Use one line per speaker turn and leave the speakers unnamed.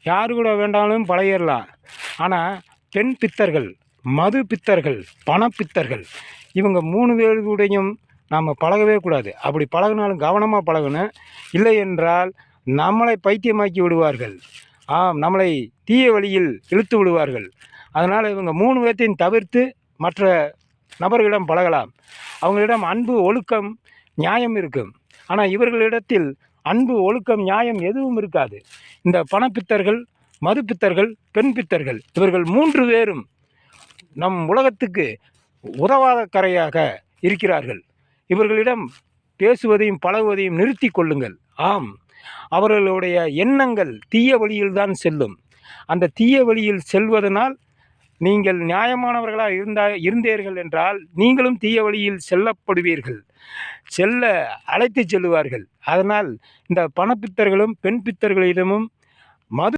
யார் கூட வேண்டாலும் பழகிடலாம். ஆனால் பெண் பித்தர்கள், மது பித்தர்கள், பணப்பித்தர்கள், இவங்க 3 பேர் கூடயும் நாம் பழகவே கூடாது. அப்படி பழகினாலும் கவனமாக பழகணும். இல்லை என்றால் நம்மளை பைத்தியமாக்கி விடுவார்கள். நம்மளை தீய வழியில் இழுத்து விடுவார்கள். அதனால் இவங்க 3 பேர்த்தையும் தவிர்த்து மற்ற நபர்களிடம் பழகலாம். அவங்களிடம் அன்பு, ஒழுக்கம், நியாயம் இருக்கும். ஆனால் இவர்களிடத்தில் அன்பு, ஒழுக்கம், நியாயம் எதுவும் இருக்காது. இந்த பணப்பித்தர்கள், மதுப்பித்தர்கள், பெண் பித்தர்கள், இவர்கள் 3 பேரும் நம் உலகத்துக்கு உதவாத கரையாக இருக்கிறார்கள். இவர்களிடம் பேசுவதையும் பழகுவதையும் நிறுத்தி கொள்ளுங்கள். அவர்களுடைய எண்ணங்கள் தீய வழியில்தான் செல்லும். அந்த தீய வழியில் செல்வதனால் நீங்கள் நியாயமானவர்களாக இருந்தீர்கள் என்றால் நீங்களும் தீய வழியில் செல்லப்படுவீர்கள். அழைத்து செல்லுவார்கள். அதனால் இந்த பணப்பித்தர்களும் பெண் பித்தர்களிடமும் மது